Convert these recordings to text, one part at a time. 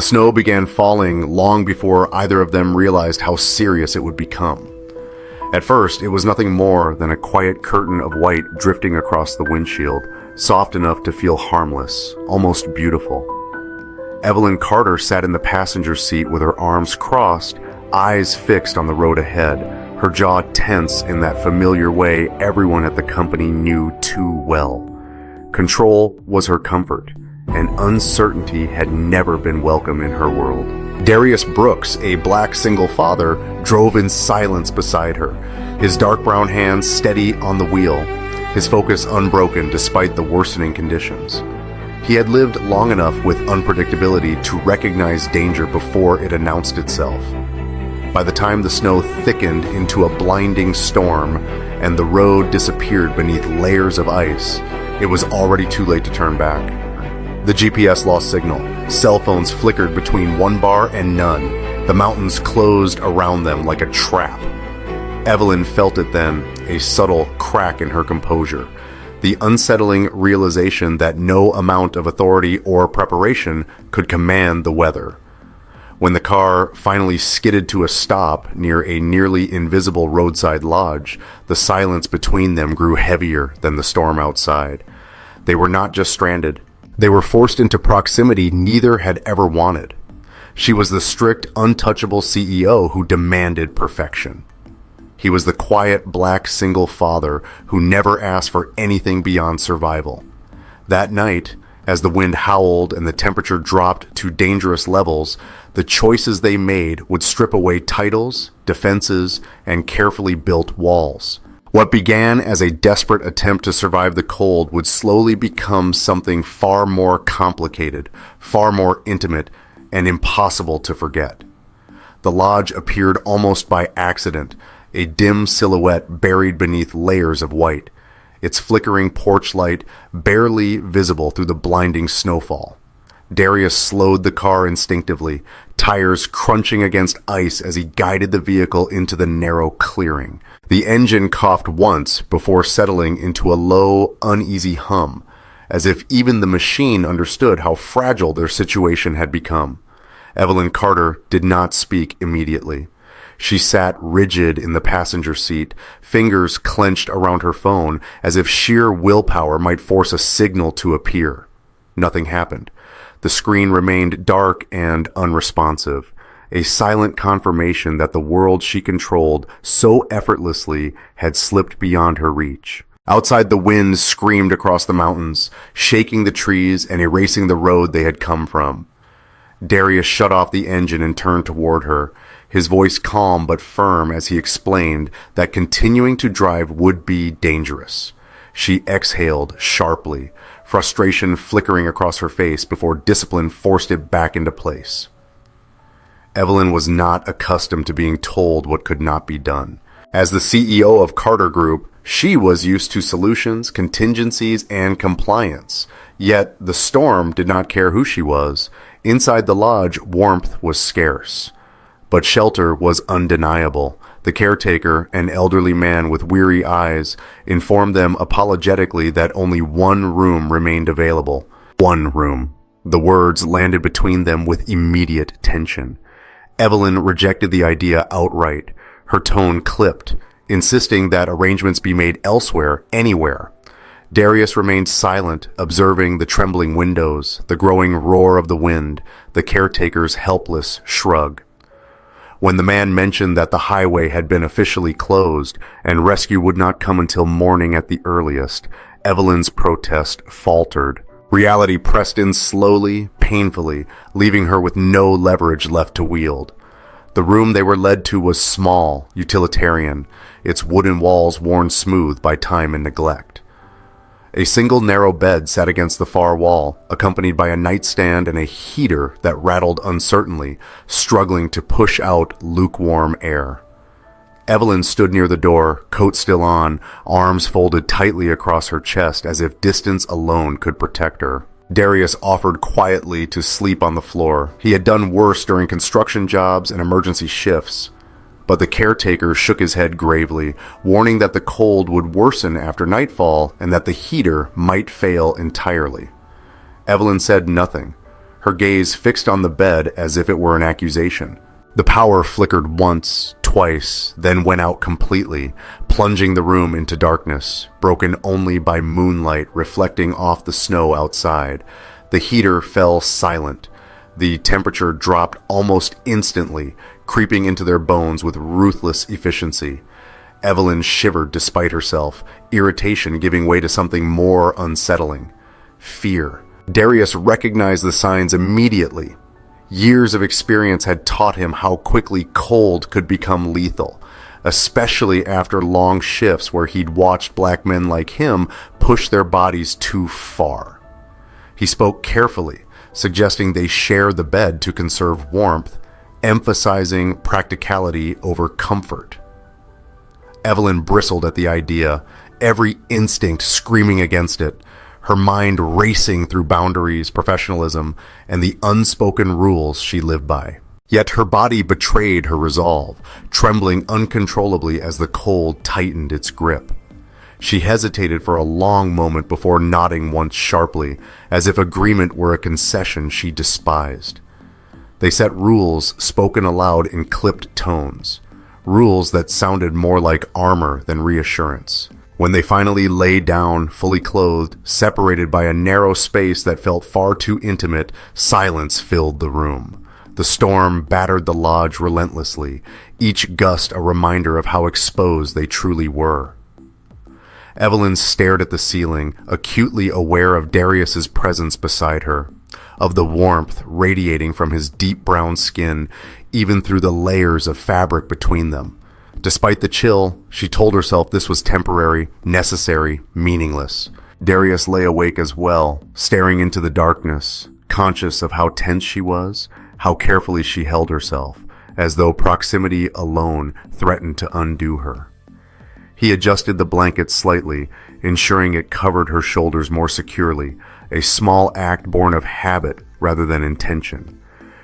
The snow began falling long before either of them realized how serious it would become. At first, it was nothing more than a quiet curtain of white drifting across the windshield, soft enough to feel harmless, almost beautiful. Evelyn Carter sat in the passenger seat with her arms crossed, eyes fixed on the road ahead, her jaw tense in that familiar way everyone at the company knew too well. Control was her comfort, and uncertainty had never been welcome in her world. Darius Brooks, a black single father, drove in silence beside her, his dark brown hands steady on the wheel, his focus unbroken despite the worsening conditions. He had lived long enough with unpredictability to recognize danger before it announced itself. By the time the snow thickened into a blinding storm and the road disappeared beneath layers of ice, it was already too late to turn back. The GPS lost signal. Cell phones flickered between one bar and none. The mountains closed around them like a trap. Evelyn felt it then, a subtle crack in her composure. The unsettling realization that no amount of authority or preparation could command the weather. When the car finally skidded to a stop near a nearly invisible roadside lodge, the silence between them grew heavier than the storm outside. They were not just stranded. They were forced into proximity neither had ever wanted. She was the strict, untouchable CEO who demanded perfection. He was the quiet, black single father who never asked for anything beyond survival. That night, as the wind howled and the temperature dropped to dangerous levels, the choices they made would strip away titles, defenses, and carefully built walls. What began as a desperate attempt to survive the cold would slowly become something far more complicated, far more intimate, and impossible to forget. The lodge appeared almost by accident, a dim silhouette buried beneath layers of white, its flickering porch light barely visible through the blinding snowfall. Darius slowed the car instinctively, tires crunching against ice as he guided the vehicle into the narrow clearing. The engine coughed once before settling into a low, uneasy hum, as if even the machine understood how fragile their situation had become. Evelyn Carter did not speak immediately. She sat rigid in the passenger seat, fingers clenched around her phone, as if sheer willpower might force a signal to appear. Nothing happened. The screen remained dark and unresponsive, a silent confirmation that the world she controlled so effortlessly had slipped beyond her reach. Outside, the wind screamed across the mountains, shaking the trees and erasing the road they had come from. Darius shut off the engine and turned toward her, his voice calm but firm as he explained that continuing to drive would be dangerous. She exhaled sharply, frustration flickering across her face before discipline forced it back into place. Evelyn was not accustomed to being told what could not be done. As the CEO of Carter Group, she was used to solutions, contingencies, and compliance. Yet the storm did not care who she was. Inside the lodge, warmth was scarce. But shelter was undeniable. The caretaker, an elderly man with weary eyes, informed them apologetically that only one room remained available. One room. The words landed between them with immediate tension. Evelyn rejected the idea outright, her tone clipped, insisting that arrangements be made elsewhere, anywhere. Darius remained silent, observing the trembling windows, the growing roar of the wind, the caretaker's helpless shrug. When the man mentioned that the highway had been officially closed and rescue would not come until morning at the earliest, Evelyn's protest faltered. Reality pressed in slowly, painfully, leaving her with no leverage left to wield. The room they were led to was small, utilitarian, its wooden walls worn smooth by time and neglect. A single narrow bed sat against the far wall, accompanied by a nightstand and a heater that rattled uncertainly, struggling to push out lukewarm air. Evelyn stood near the door, coat still on, arms folded tightly across her chest as if distance alone could protect her. Darius offered quietly to sleep on the floor. He had done worse during construction jobs and emergency shifts. But the caretaker shook his head gravely, warning that the cold would worsen after nightfall and that the heater might fail entirely. Evelyn said nothing, her gaze fixed on the bed as if it were an accusation. The power flickered once, twice, then went out completely, plunging the room into darkness, broken only by moonlight reflecting off the snow outside. The heater fell silent. The temperature dropped almost instantly, creeping into their bones with ruthless efficiency. Evelyn shivered despite herself, irritation giving way to something more unsettling. Fear. Darius recognized the signs immediately. Years of experience had taught him how quickly cold could become lethal, especially after long shifts where he'd watched black men like him push their bodies too far. He spoke carefully, suggesting they share the bed to conserve warmth, emphasizing practicality over comfort. Evelyn bristled at the idea, every instinct screaming against it, her mind racing through boundaries, professionalism, and the unspoken rules she lived by. Yet her body betrayed her resolve, trembling uncontrollably as the cold tightened its grip. She hesitated for a long moment before nodding once sharply, as if agreement were a concession she despised. They set rules spoken aloud in clipped tones, rules that sounded more like armor than reassurance. When they finally lay down, fully clothed, separated by a narrow space that felt far too intimate, silence filled the room. The storm battered the lodge relentlessly, each gust a reminder of how exposed they truly were. Evelyn stared at the ceiling, acutely aware of Darius's presence beside her, of the warmth radiating from his deep brown skin, even through the layers of fabric between them. Despite the chill, she told herself this was temporary, necessary, meaningless. Darius lay awake as well, staring into the darkness, conscious of how tense she was, how carefully she held herself, as though proximity alone threatened to undo her. He adjusted the blanket slightly, ensuring it covered her shoulders more securely, a small act born of habit rather than intention.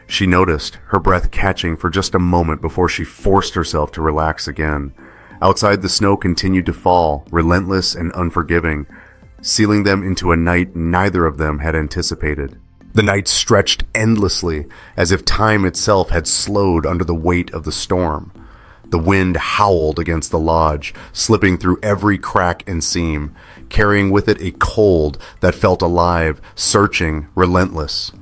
She noticed, her breath catching for just a moment before she forced herself to relax again. Outside, the snow continued to fall, relentless and unforgiving, sealing them into a night neither of them had anticipated. The night stretched endlessly, as if time itself had slowed under the weight of the storm. The wind howled against the lodge, slipping through every crack and seam, carrying with it a cold that felt alive, searching, relentless.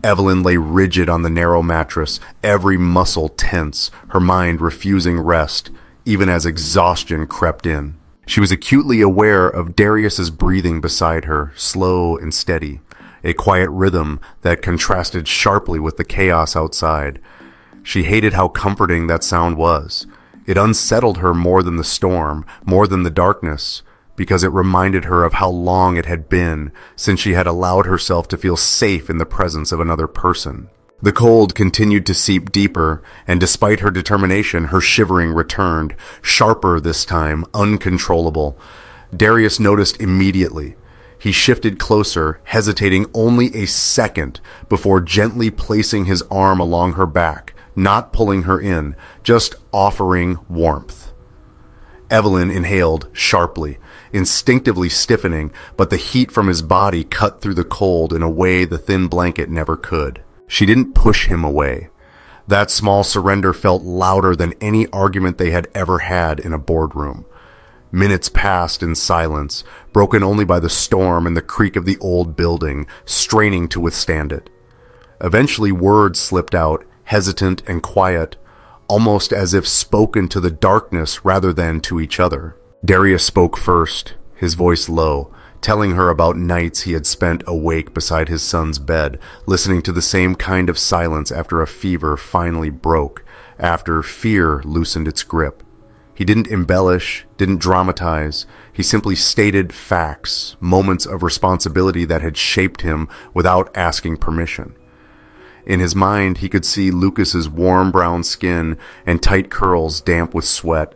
Evelyn lay rigid on the narrow mattress, every muscle tense, her mind refusing rest, even as exhaustion crept in. She was acutely aware of Darius's breathing beside her, slow and steady, a quiet rhythm that contrasted sharply with the chaos outside. She hated how comforting that sound was. It unsettled her more than the storm, more than the darkness, because it reminded her of how long it had been since she had allowed herself to feel safe in the presence of another person. The cold continued to seep deeper, and despite her determination, her shivering returned, sharper this time, uncontrollable. Darius noticed immediately. He shifted closer, hesitating only a second before gently placing his arm along her back, not pulling her in, just offering warmth. Evelyn inhaled sharply, instinctively stiffening, but the heat from his body cut through the cold in a way the thin blanket never could. She didn't push him away. That small surrender felt louder than any argument they had ever had in a boardroom. Minutes passed in silence, broken only by the storm and the creak of the old building, straining to withstand it. Eventually words slipped out, hesitant and quiet, almost as if spoken to the darkness rather than to each other. Darius spoke first, his voice low, telling her about nights he had spent awake beside his son's bed, listening to the same kind of silence after a fever finally broke, after fear loosened its grip. He didn't embellish, didn't dramatize. He simply stated facts, moments of responsibility that had shaped him without asking permission. In his mind, he could see Lucas's warm brown skin and tight curls damp with sweat,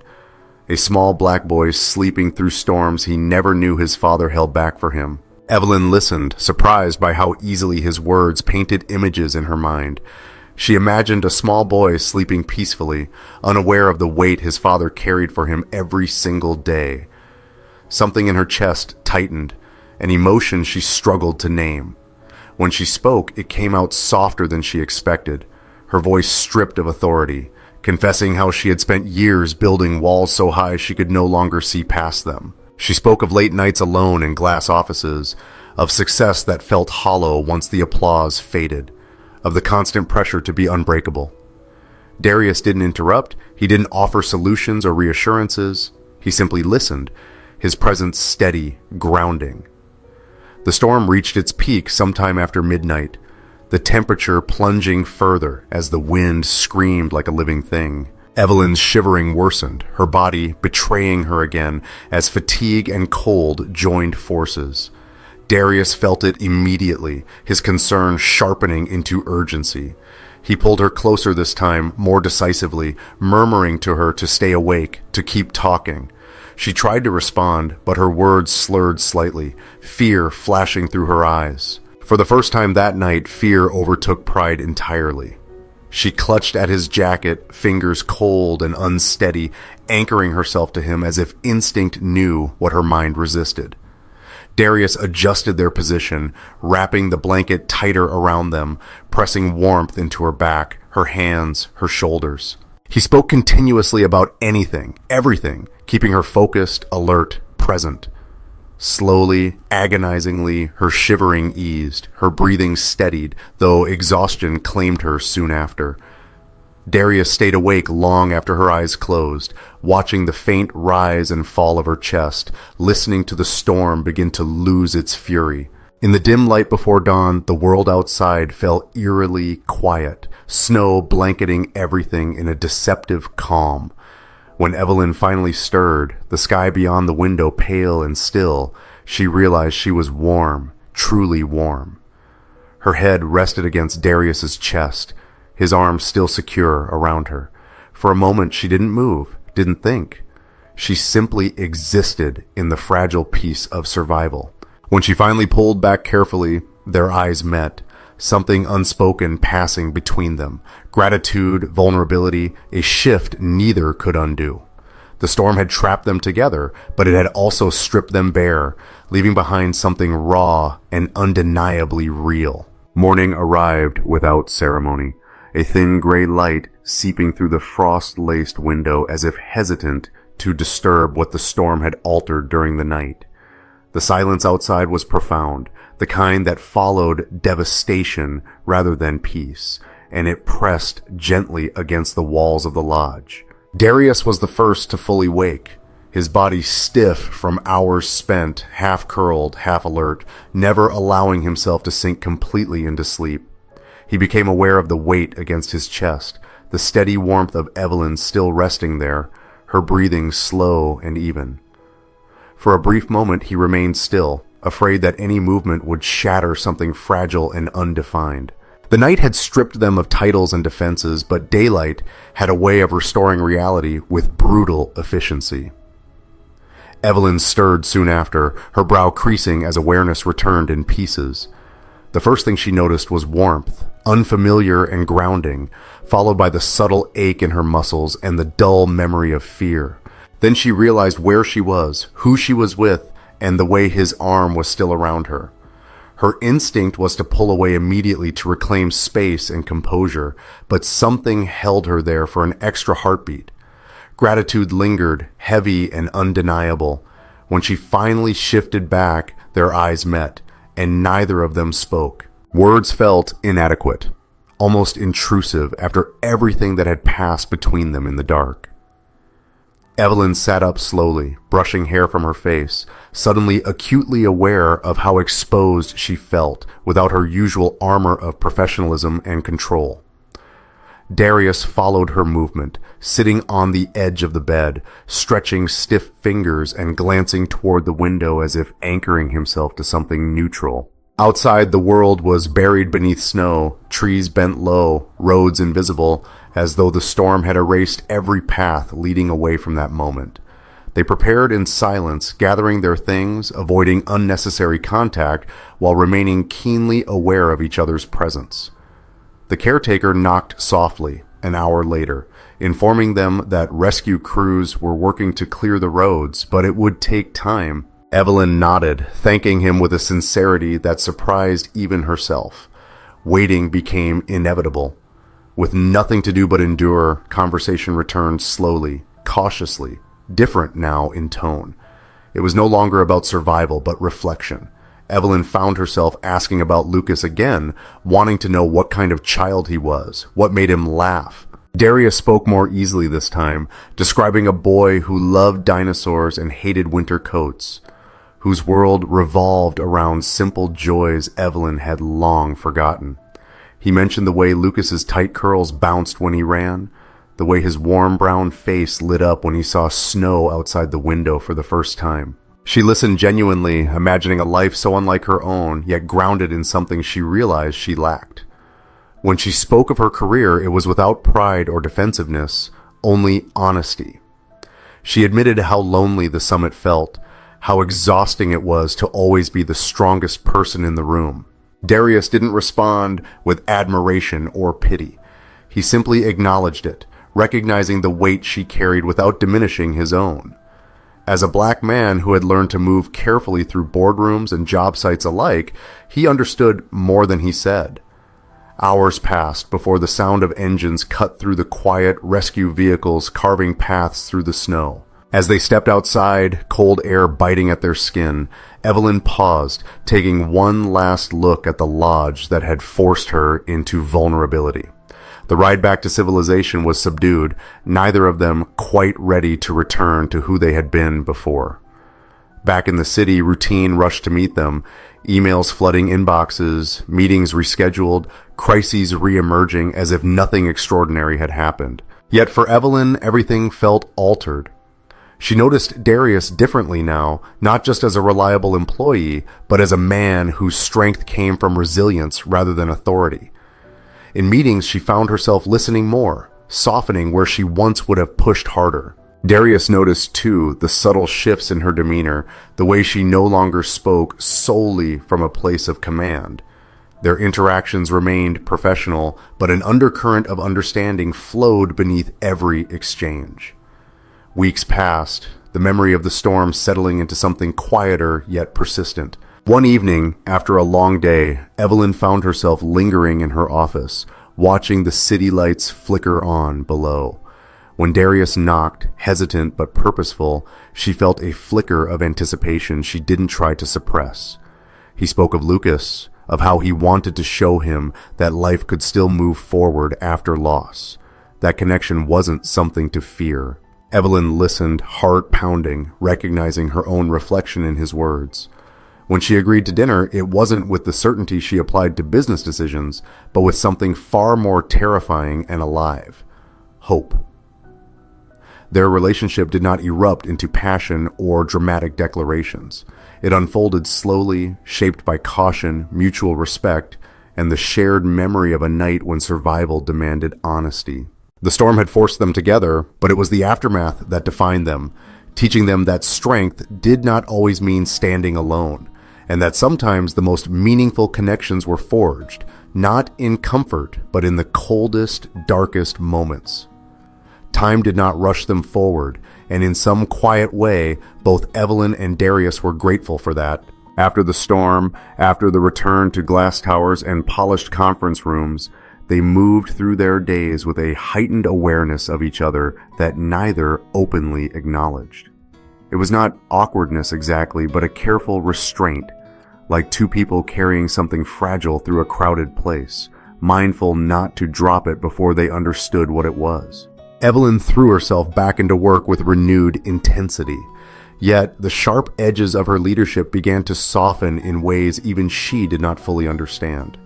a small black boy sleeping through storms he never knew his father held back for him. Evelyn listened, surprised by how easily his words painted images in her mind. She imagined a small boy sleeping peacefully, unaware of the weight his father carried for him every single day. Something in her chest tightened, an emotion she struggled to name. When she spoke, it came out softer than she expected, her voice stripped of authority, confessing how she had spent years building walls so high she could no longer see past them. She spoke of late nights alone in glass offices, of success that felt hollow once the applause faded, of the constant pressure to be unbreakable. Darius didn't interrupt, he didn't offer solutions or reassurances, he simply listened, his presence steady, grounding. The storm reached its peak sometime after midnight, the temperature plunging further as the wind screamed like a living thing. Evelyn's shivering worsened, her body betraying her again as fatigue and cold joined forces. Darius felt it immediately, his concern sharpening into urgency. He pulled her closer this time, more decisively, murmuring to her to stay awake, to keep talking. She tried to respond, but her words slurred slightly, fear flashing through her eyes. For the first time that night, fear overtook pride entirely. She clutched at his jacket, fingers cold and unsteady, anchoring herself to him as if instinct knew what her mind resisted. Darius adjusted their position, wrapping the blanket tighter around them, pressing warmth into her back, her hands, her shoulders. He spoke continuously about anything, everything, keeping her focused, alert, present. Slowly, agonizingly, her shivering eased, her breathing steadied, though exhaustion claimed her soon after. Darius stayed awake long after her eyes closed, watching the faint rise and fall of her chest, listening to the storm begin to lose its fury. In the dim light before dawn, the world outside fell eerily quiet, snow blanketing everything in a deceptive calm. When Evelyn finally stirred, the sky beyond the window pale and still, she realized she was warm, truly warm. Her head rested against Darius's chest, his arms still secure around her. For a moment she didn't move, didn't think. She simply existed in the fragile peace of survival. When she finally pulled back carefully, their eyes met, something unspoken passing between them. Gratitude, vulnerability, a shift neither could undo. The storm had trapped them together, but it had also stripped them bare, leaving behind something raw and undeniably real. Morning arrived without ceremony, a thin gray light seeping through the frost-laced window as if hesitant to disturb what the storm had altered during the night. The silence outside was profound, the kind that followed devastation rather than peace, and it pressed gently against the walls of the lodge. Darius was the first to fully wake, his body stiff from hours spent, half curled, half alert, never allowing himself to sink completely into sleep. He became aware of the weight against his chest, the steady warmth of Evelyn still resting there, her breathing slow and even. For a brief moment he remained still, afraid that any movement would shatter something fragile and undefined. The night had stripped them of titles and defenses, but daylight had a way of restoring reality with brutal efficiency. Evelyn stirred soon after, her brow creasing as awareness returned in pieces. The first thing she noticed was warmth, unfamiliar and grounding, followed by the subtle ache in her muscles and the dull memory of fear. Then she realized where she was, who she was with, and the way his arm was still around her. Her instinct was to pull away immediately to reclaim space and composure, but something held her there for an extra heartbeat. Gratitude lingered, heavy and undeniable. When she finally shifted back, their eyes met, and neither of them spoke. Words felt inadequate, almost intrusive after everything that had passed between them in the dark. Evelyn sat up slowly, brushing hair from her face, suddenly acutely aware of how exposed she felt without her usual armor of professionalism and control. Darius followed her movement, sitting on the edge of the bed, stretching stiff fingers and glancing toward the window as if anchoring himself to something neutral. Outside, the world was buried beneath snow, trees bent low, roads invisible, as though the storm had erased every path leading away from that moment. They prepared in silence, gathering their things, avoiding unnecessary contact, while remaining keenly aware of each other's presence. The caretaker knocked softly, an hour later, informing them that rescue crews were working to clear the roads, but it would take time. Evelyn nodded, thanking him with a sincerity that surprised even herself. Waiting became inevitable. With nothing to do but endure, conversation returned slowly, cautiously, different now in tone. It was no longer about survival, but reflection. Evelyn found herself asking about Lucas again, wanting to know what kind of child he was, what made him laugh. Darius spoke more easily this time, describing a boy who loved dinosaurs and hated winter coats, whose world revolved around simple joys Evelyn had long forgotten. He mentioned the way Lucas's tight curls bounced when he ran, the way his warm brown face lit up when he saw snow outside the window for the first time. She listened genuinely, imagining a life so unlike her own, yet grounded in something she realized she lacked. When she spoke of her career, it was without pride or defensiveness, only honesty. She admitted how lonely the summit felt, how exhausting it was to always be the strongest person in the room. Darius didn't respond with admiration or pity. He simply acknowledged it, recognizing the weight she carried without diminishing his own. As a black man who had learned to move carefully through boardrooms and job sites alike, he understood more than he said. Hours passed before the sound of engines cut through the quiet rescue vehicles carving paths through the snow. As they stepped outside, cold air biting at their skin, Evelyn paused, taking one last look at the lodge that had forced her into vulnerability. The ride back to civilization was subdued, neither of them quite ready to return to who they had been before. Back in the city, routine rushed to meet them, emails flooding inboxes, meetings rescheduled, crises re-emerging as if nothing extraordinary had happened. Yet for Evelyn, everything felt altered. She noticed Darius differently now, not just as a reliable employee, but as a man whose strength came from resilience rather than authority. In meetings, she found herself listening more, softening where she once would have pushed harder. Darius noticed, too, the subtle shifts in her demeanor, the way she no longer spoke solely from a place of command. Their interactions remained professional, but an undercurrent of understanding flowed beneath every exchange. Weeks passed, the memory of the storm settling into something quieter yet persistent. One evening, after a long day, Evelyn found herself lingering in her office, watching the city lights flicker on below. When Darius knocked, hesitant but purposeful, she felt a flicker of anticipation she didn't try to suppress. He spoke of Lucas, of how he wanted to show him that life could still move forward after loss. That connection wasn't something to fear. Evelyn listened, heart pounding, recognizing her own reflection in his words. When she agreed to dinner, it wasn't with the certainty she applied to business decisions, but with something far more terrifying and alive: hope. Their relationship did not erupt into passion or dramatic declarations. It unfolded slowly, shaped by caution, mutual respect, and the shared memory of a night when survival demanded honesty. The storm had forced them together, but it was the aftermath that defined them, teaching them that strength did not always mean standing alone, and that sometimes the most meaningful connections were forged, not in comfort, but in the coldest, darkest moments. Time did not rush them forward, and in some quiet way, both Evelyn and Darius were grateful for that. After the storm, after the return to glass towers and polished conference rooms, they moved through their days with a heightened awareness of each other that neither openly acknowledged. It was not awkwardness exactly, but a careful restraint, like two people carrying something fragile through a crowded place, mindful not to drop it before they understood what it was. Evelyn threw herself back into work with renewed intensity, yet the sharp edges of her leadership began to soften in ways even she did not fully understand.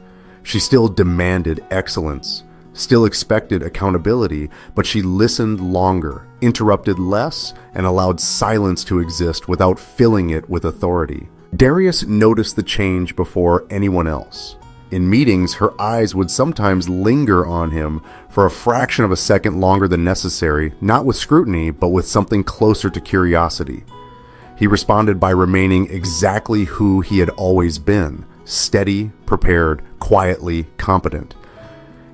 She still demanded excellence, still expected accountability, but she listened longer, interrupted less, and allowed silence to exist without filling it with authority. Darius noticed the change before anyone else. In meetings, her eyes would sometimes linger on him for a fraction of a second longer than necessary, not with scrutiny, but with something closer to curiosity. He responded by remaining exactly who he had always been: steady, prepared, quietly competent.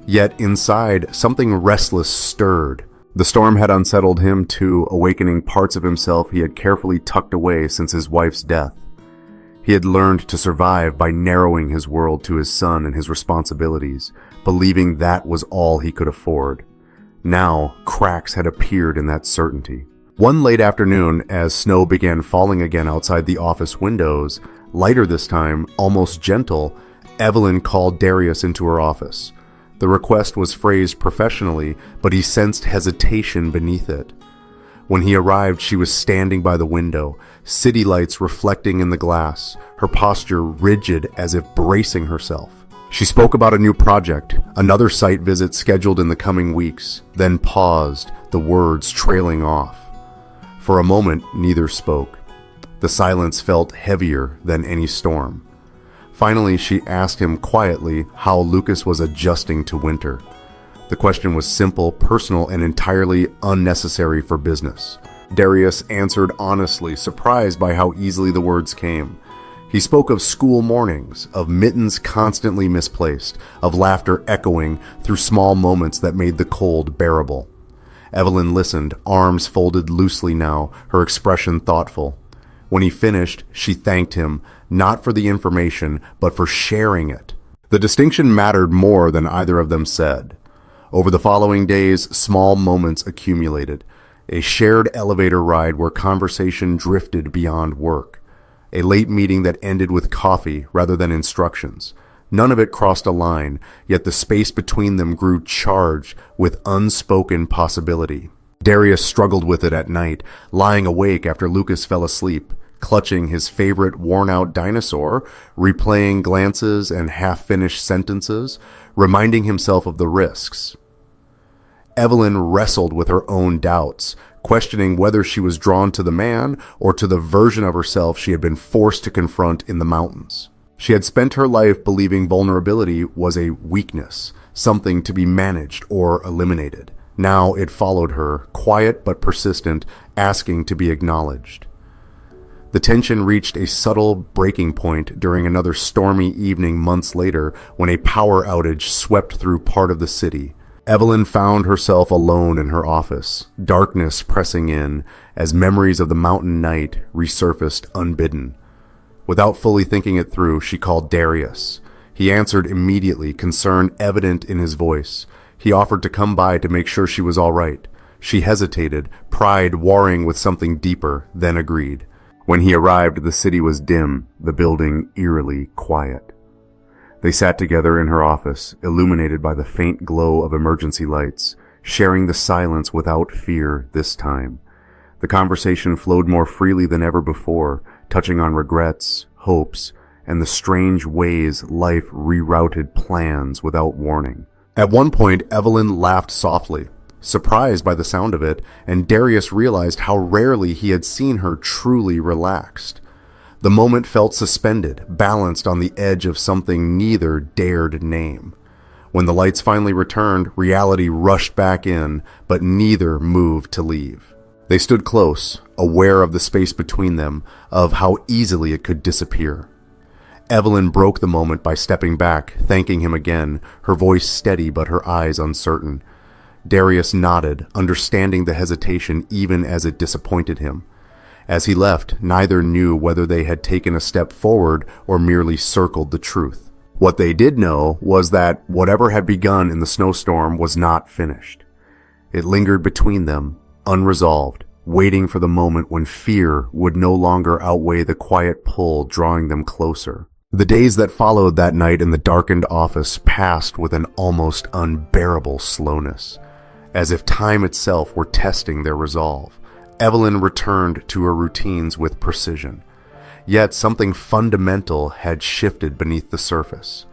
Yet inside, something restless stirred. The storm had unsettled him too, awakening parts of himself he had carefully tucked away since his wife's death. He had learned to survive by narrowing his world to his son and his responsibilities, believing that was all he could afford. Now, cracks had appeared in that certainty. One late afternoon, as snow began falling again outside the office windows, lighter this time, almost gentle, Evelyn called Darius into her office. The request was phrased professionally, but he sensed hesitation beneath it. When he arrived, she was standing by the window, city lights reflecting in the glass, her posture rigid as if bracing herself. She spoke about a new project, another site visit scheduled in the coming weeks, then paused, the words trailing off. For a moment, neither spoke. The silence felt heavier than any storm. Finally, she asked him quietly how Lucas was adjusting to winter. The question was simple, personal, and entirely unnecessary for business. Darius answered honestly, surprised by how easily the words came. He spoke of school mornings, of mittens constantly misplaced, of laughter echoing through small moments that made the cold bearable. Evelyn listened, arms folded loosely now, her expression thoughtful. When he finished, she thanked him, not for the information, but for sharing it. The distinction mattered more than either of them said. Over the following days, small moments accumulated. A shared elevator ride where conversation drifted beyond work. A late meeting that ended with coffee rather than instructions. None of it crossed a line, yet the space between them grew charged with unspoken possibility. Darius struggled with it at night, lying awake after Lucas fell asleep, clutching his favorite worn-out dinosaur, replaying glances and half-finished sentences, reminding himself of the risks. Evelyn wrestled with her own doubts, questioning whether she was drawn to the man or to the version of herself she had been forced to confront in the mountains. She had spent her life believing vulnerability was a weakness, something to be managed or eliminated. Now it followed her, quiet but persistent, asking to be acknowledged. The tension reached a subtle breaking point during another stormy evening months later when a power outage swept through part of the city. Evelyn found herself alone in her office, darkness pressing in as memories of the mountain night resurfaced unbidden. Without fully thinking it through, she called Darius. He answered immediately, concern evident in his voice. He offered to come by to make sure she was all right. She hesitated, pride warring with something deeper, then agreed. When he arrived, the city was dim, the building eerily quiet. They sat together in her office, illuminated by the faint glow of emergency lights, sharing the silence without fear this time. The conversation flowed more freely than ever before, touching on regrets, hopes, and the strange ways life rerouted plans without warning. At one point, Evelyn laughed softly, surprised by the sound of it, and Darius realized how rarely he had seen her truly relaxed. The moment felt suspended, balanced on the edge of something neither dared name. When the lights finally returned, reality rushed back in, but neither moved to leave. They stood close, aware of the space between them, of how easily it could disappear. Evelyn broke the moment by stepping back, thanking him again, her voice steady but her eyes uncertain. Darius nodded, understanding the hesitation even as it disappointed him. As he left, neither knew whether they had taken a step forward or merely circled the truth. What they did know was that whatever had begun in the snowstorm was not finished. It lingered between them, unresolved, waiting for the moment when fear would no longer outweigh the quiet pull drawing them closer. The days that followed that night in the darkened office passed with an almost unbearable slowness, as if time itself were testing their resolve. Evelyn returned to her routines with precision. Yet something fundamental had shifted beneath the surface.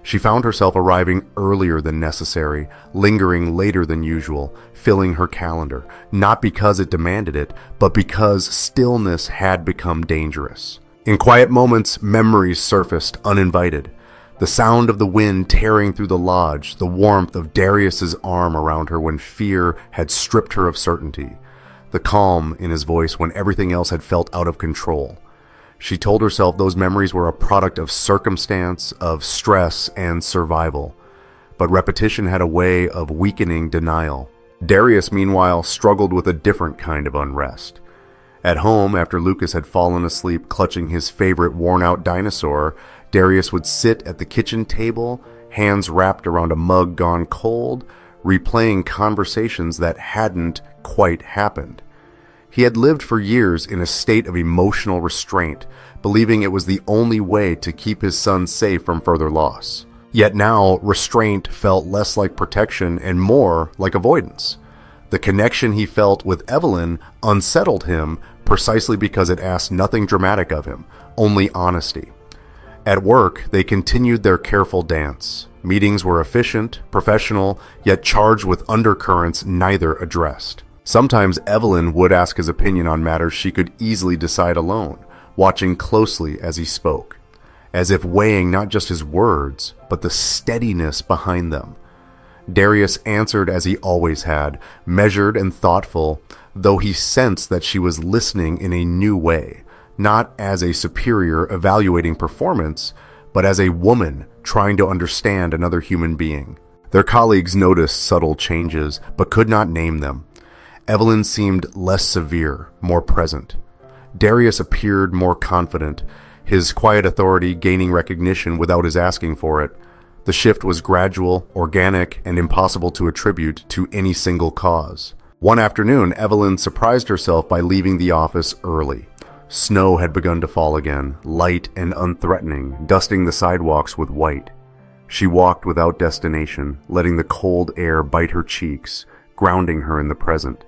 She found herself arriving earlier than necessary, lingering later than usual, filling her calendar, not because it demanded it, but because stillness had become dangerous. In quiet moments, memories surfaced uninvited. The sound of the wind tearing through the lodge, the warmth of Darius's arm around her when fear had stripped her of certainty, the calm in his voice when everything else had felt out of control. She told herself those memories were a product of circumstance, of stress, and survival. But repetition had a way of weakening denial. Darius, meanwhile, struggled with a different kind of unrest. At home, after Lucas had fallen asleep clutching his favorite worn-out dinosaur, Darius would sit at the kitchen table, hands wrapped around a mug gone cold, replaying conversations that hadn't quite happened. He had lived for years in a state of emotional restraint, believing it was the only way to keep his son safe from further loss. Yet now, restraint felt less like protection and more like avoidance. The connection he felt with Evelyn unsettled him precisely because it asked nothing dramatic of him, only honesty. At work, they continued their careful dance. Meetings were efficient, professional, yet charged with undercurrents neither addressed. Sometimes Evelyn would ask his opinion on matters she could easily decide alone, watching closely as he spoke, as if weighing not just his words, but the steadiness behind them. Darius answered as he always had, measured and thoughtful, though he sensed that she was listening in a new way, not as a superior evaluating performance, but as a woman trying to understand another human being. Their colleagues noticed subtle changes, but could not name them. Evelyn seemed less severe, more present. Darius appeared more confident, his quiet authority gaining recognition without his asking for it. The shift was gradual, organic, and impossible to attribute to any single cause. One afternoon, Evelyn surprised herself by leaving the office early. Snow had begun to fall again, light and unthreatening, dusting the sidewalks with white. She walked without destination, letting the cold air bite her cheeks, grounding her in the present.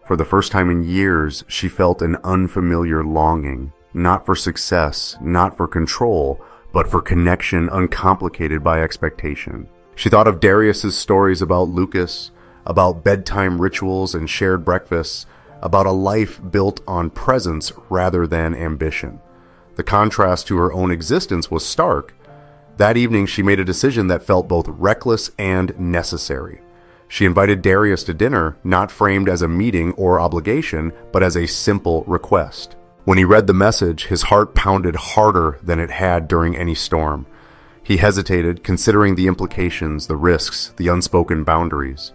For the first time in years, she felt an unfamiliar longing, not for success, not for control, but for connection uncomplicated by expectation. She thought of Darius's stories about Lucas, about bedtime rituals and shared breakfasts, about a life built on presence rather than ambition. The contrast to her own existence was stark. That evening, she made a decision that felt both reckless and necessary. She invited Darius to dinner, not framed as a meeting or obligation, but as a simple request. When he read the message, his heart pounded harder than it had during any storm. He hesitated, considering the implications, the risks, the unspoken boundaries.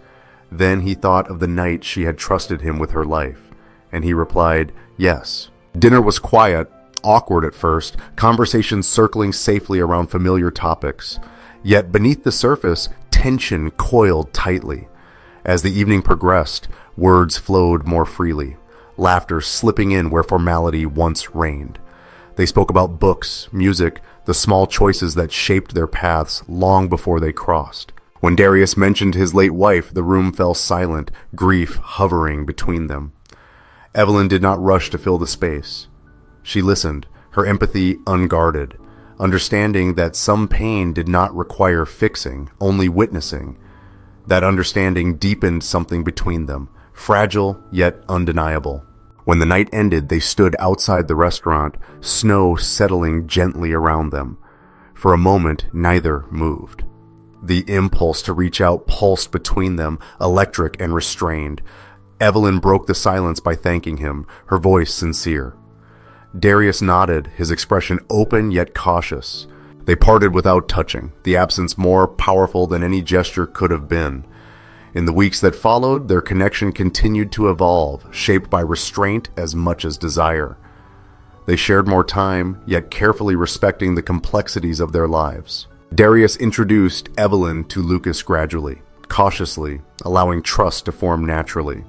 Then he thought of the night she had trusted him with her life, and he replied, yes. Dinner was quiet, awkward at first, conversations circling safely around familiar topics. Yet beneath the surface, tension coiled tightly. As the evening progressed, words flowed more freely, laughter slipping in where formality once reigned. They spoke about books, music, the small choices that shaped their paths long before they crossed. When Darius mentioned his late wife, the room fell silent, grief hovering between them. Evelyn did not rush to fill the space. She listened, her empathy unguarded, understanding that some pain did not require fixing, only witnessing. That understanding deepened something between them, fragile yet undeniable. When the night ended, they stood outside the restaurant, snow settling gently around them. For a moment, neither moved. The impulse to reach out pulsed between them, electric and restrained. Evelyn broke the silence by thanking him, her voice sincere. Darius nodded, his expression open yet cautious. They parted without touching, the absence more powerful than any gesture could have been. In the weeks that followed, their connection continued to evolve, shaped by restraint as much as desire. They shared more time, yet carefully respecting the complexities of their lives. Darius introduced Evelyn to Lucas gradually, cautiously, allowing trust to form naturally.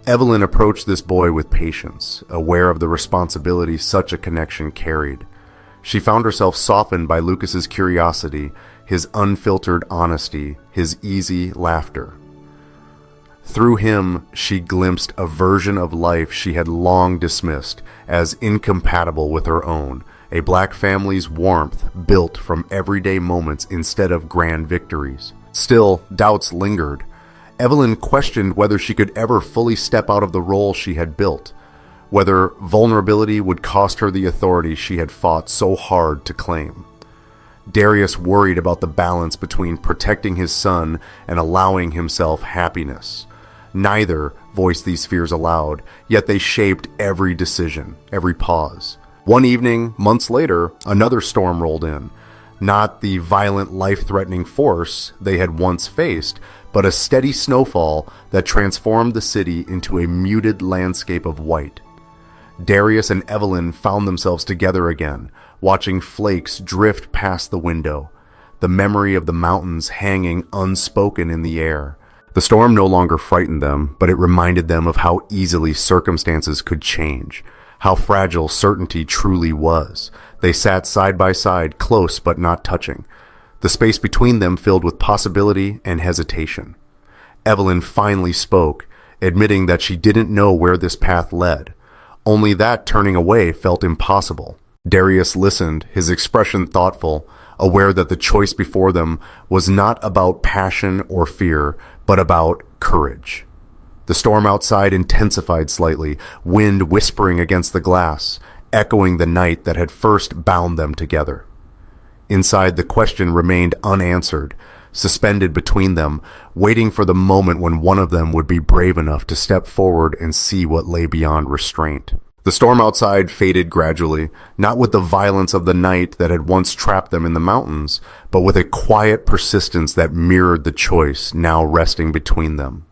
Evelyn approached this boy with patience, aware of the responsibility such a connection carried. She found herself softened by Lucas's curiosity, his unfiltered honesty, his easy laughter. Through him, she glimpsed a version of life she had long dismissed as incompatible with her own, a black family's warmth built from everyday moments instead of grand victories. Still, doubts lingered. Evelyn questioned whether she could ever fully step out of the role she had built, whether vulnerability would cost her the authority she had fought so hard to claim. Darius worried about the balance between protecting his son and allowing himself happiness. Neither voiced these fears aloud, yet they shaped every decision, every pause. One evening, months later, another storm rolled in. Not the violent, life-threatening force they had once faced, but a steady snowfall that transformed the city into a muted landscape of white. Darius and Evelyn found themselves together again, watching flakes drift past the window, the memory of the mountains hanging unspoken in the air. The storm no longer frightened them, but it reminded them of how easily circumstances could change, how fragile certainty truly was. They sat side by side, close but not touching, the space between them filled with possibility and hesitation. Evelyn finally spoke, admitting that she didn't know where this path led, only that turning away felt impossible. Darius listened, his expression thoughtful, aware that the choice before them was not about passion or fear, but about courage. The storm outside intensified slightly, wind whispering against the glass, echoing the night that had first bound them together. Inside, the question remained unanswered, suspended between them, waiting for the moment when one of them would be brave enough to step forward and see what lay beyond restraint. The storm outside faded gradually, not with the violence of the night that had once trapped them in the mountains, but with a quiet persistence that mirrored the choice now resting between them.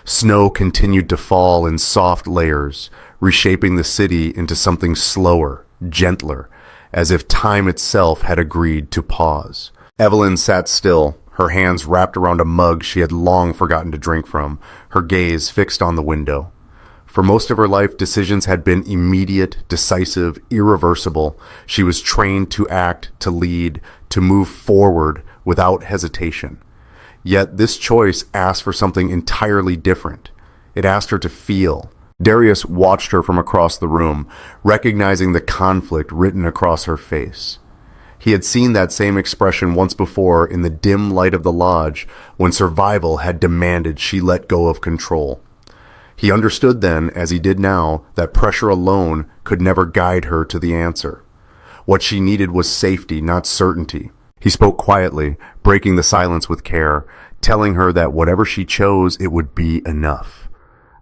Snow continued to fall in soft layers, reshaping the city into something slower, gentler, as if time itself had agreed to pause. Evelyn sat still, her hands wrapped around a mug she had long forgotten to drink from, her gaze fixed on the window. For most of her life, decisions had been immediate, decisive, irreversible. She was trained to act, to lead, to move forward without hesitation. Yet this choice asked for something entirely different. It asked her to feel. Darius watched her from across the room, recognizing the conflict written across her face. He had seen that same expression once before in the dim light of the lodge when survival had demanded she let go of control. He understood then, as he did now, that pressure alone could never guide her to the answer. What she needed was safety, not certainty. He spoke quietly, breaking the silence with care, telling her that whatever she chose, it would be enough.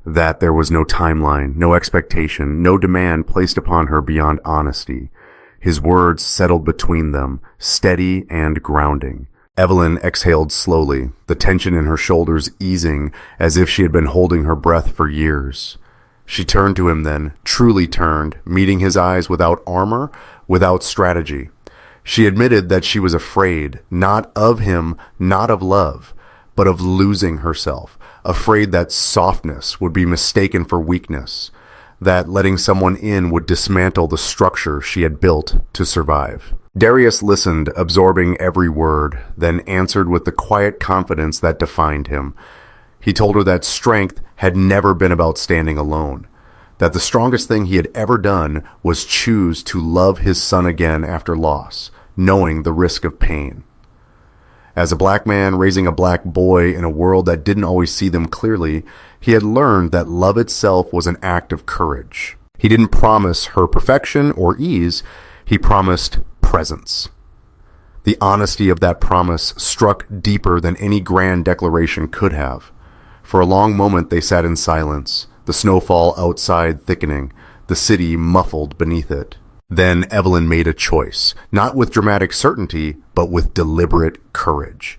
That there was no timeline, no expectation, no demand placed upon her beyond honesty. His words settled between them, steady and grounding. Evelyn exhaled slowly, the tension in her shoulders easing as if she had been holding her breath for years. She turned to him then, truly turned, meeting his eyes without armor, without strategy. She admitted that she was afraid, not of him, not of love, but of losing herself, afraid that softness would be mistaken for weakness, that letting someone in would dismantle the structure she had built to survive. Darius listened, absorbing every word, then answered with the quiet confidence that defined him. He told her that strength had never been about standing alone, that the strongest thing he had ever done was choose to love his son again after loss, knowing the risk of pain. As a black man raising a black boy in a world that didn't always see them clearly, he had learned that love itself was an act of courage. He didn't promise her perfection or ease, he promised presence. The honesty of that promise struck deeper than any grand declaration could have. For a long moment they sat in silence, the snowfall outside thickening, the city muffled beneath it. Then Evelyn made a choice, not with dramatic certainty, but with deliberate courage.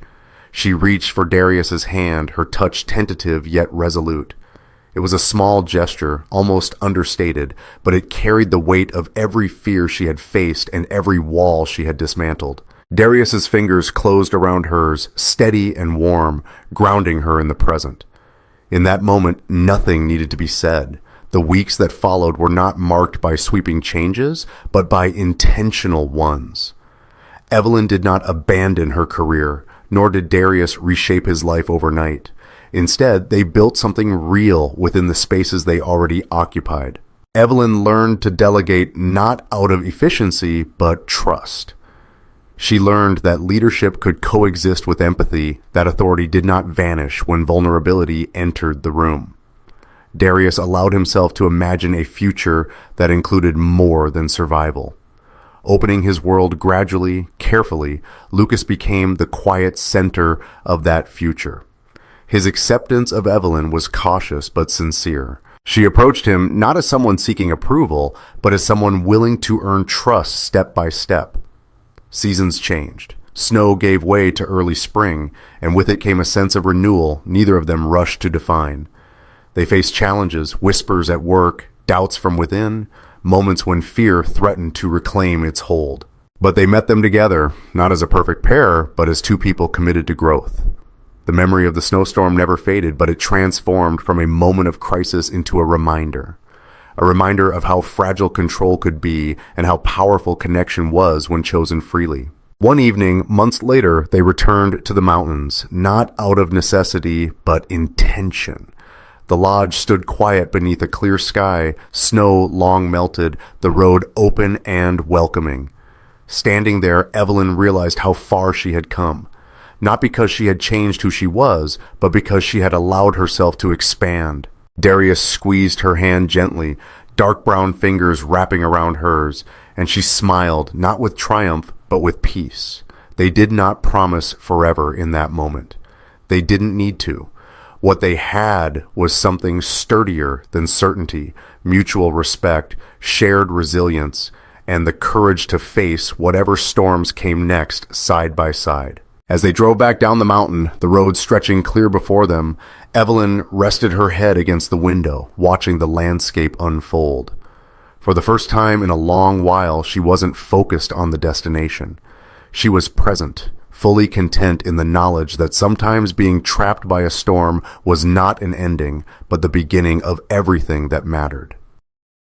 She reached for Darius's hand, her touch tentative yet resolute. It was a small gesture, almost understated, but it carried the weight of every fear she had faced and every wall she had dismantled. Darius's fingers closed around hers, steady and warm, grounding her in the present. In that moment, nothing needed to be said. The weeks that followed were not marked by sweeping changes, but by intentional ones. Evelyn did not abandon her career, nor did Darius reshape his life overnight. Instead, they built something real within the spaces they already occupied. Evelyn learned to delegate not out of efficiency, but trust. She learned that leadership could coexist with empathy, that authority did not vanish when vulnerability entered the room. Darius allowed himself to imagine a future that included more than survival. Opening his world gradually, carefully, Lucas became the quiet center of that future. His acceptance of Evelyn was cautious but sincere. She approached him not as someone seeking approval, but as someone willing to earn trust step by step. Seasons changed. Snow gave way to early spring, and with it came a sense of renewal neither of them rushed to define. They faced challenges, whispers at work, doubts from within, moments when fear threatened to reclaim its hold. But they met them together, not as a perfect pair, but as two people committed to growth. The memory of the snowstorm never faded, but it transformed from a moment of crisis into a reminder. A reminder of how fragile control could be and how powerful connection was when chosen freely. One evening, months later, they returned to the mountains, not out of necessity, but intention. The lodge stood quiet beneath a clear sky, snow long melted, the road open and welcoming. Standing there, Evelyn realized how far she had come. Not because she had changed who she was, but because she had allowed herself to expand. Darius squeezed her hand gently, dark brown fingers wrapping around hers, and she smiled, not with triumph, but with peace. They did not promise forever in that moment. They didn't need to. What they had was something sturdier than certainty, mutual respect, shared resilience, and the courage to face whatever storms came next side by side. As they drove back down the mountain, the road stretching clear before them, Evelyn rested her head against the window, watching the landscape unfold. For the first time in a long while, she wasn't focused on the destination. She was present, fully content in the knowledge that sometimes being trapped by a storm was not an ending, but the beginning of everything that mattered.